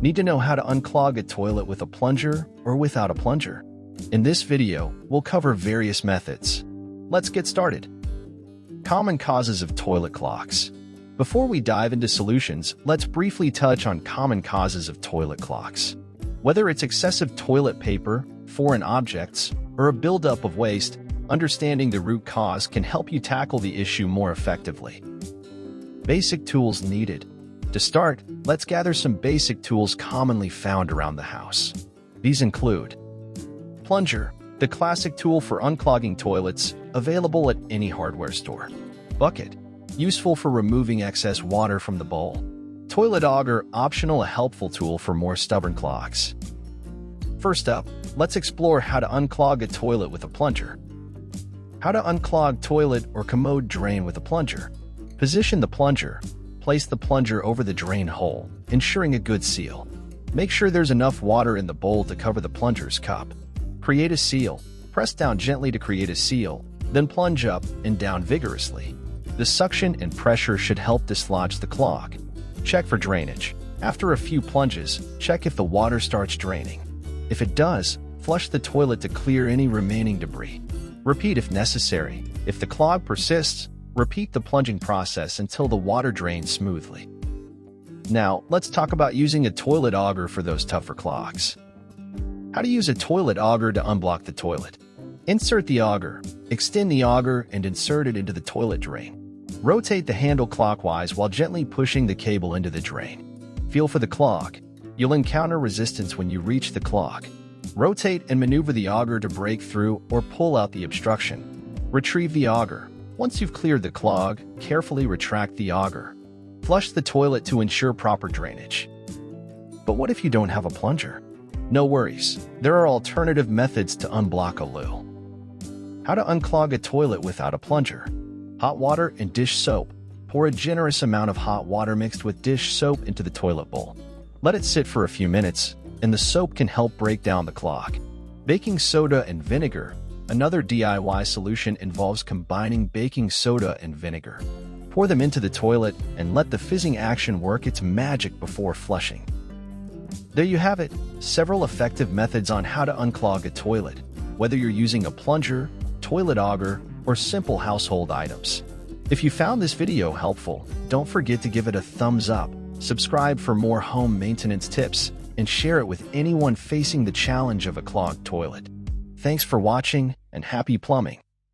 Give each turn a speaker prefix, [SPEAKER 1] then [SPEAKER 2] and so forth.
[SPEAKER 1] Need to know how to unclog a toilet with a plunger or without a plunger? In this video, we'll cover various methods. Let's get started. Common causes of toilet clogs. Before we dive into solutions, let's briefly touch on common causes of toilet clogs. Whether it's excessive toilet paper, foreign objects, or a buildup of waste, understanding the root cause can help you tackle the issue more effectively. Basic tools needed. To start, let's gather some basic tools commonly found around the house. These include plunger, the classic tool for unclogging toilets, available at any hardware store. Bucket, useful for removing excess water from the bowl. Toilet auger, optional, a helpful tool for more stubborn clogs. First up, let's explore how to unclog a toilet with a plunger. How to unclog toilet or commode drain with a plunger. Position the plunger. Place the plunger over the drain hole, ensuring a good seal. Make sure there's enough water in the bowl to cover the plunger's cup. Create a seal. Press down gently to create a seal, then plunge up and down vigorously. The suction and pressure should help dislodge the clog. Check for drainage. After a few plunges, check if the water starts draining. If it does, flush the toilet to clear any remaining debris. Repeat if necessary. If the clog persists, repeat the plunging process until the water drains smoothly. Now, let's talk about using a toilet auger for those tougher clogs. How to use a toilet auger to unblock the toilet. Insert the auger, extend the auger, and insert it into the toilet drain. Rotate the handle clockwise while gently pushing the cable into the drain. Feel for the clog. You'll encounter resistance when you reach the clog. Rotate and maneuver the auger to break through or pull out the obstruction. Retrieve the auger. Once you've cleared the clog, carefully retract the auger. Flush the toilet to ensure proper drainage. But what if you don't have a plunger? No worries, there are alternative methods to unblock a loo. How to unclog a toilet without a plunger. Hot water and dish soap. Pour a generous amount of hot water mixed with dish soap into the toilet bowl. Let it sit for a few minutes, and the soap can help break down the clog. Baking soda and vinegar. Another DIY solution involves combining baking soda and vinegar. Pour them into the toilet and let the fizzing action work its magic before flushing. There you have it, several effective methods on how to unclog a toilet, whether you're using a plunger, toilet auger, or simple household items. If you found this video helpful, don't forget to give it a thumbs up, subscribe for more home maintenance tips, and share it with anyone facing the challenge of a clogged toilet. Thanks for watching, and happy plumbing!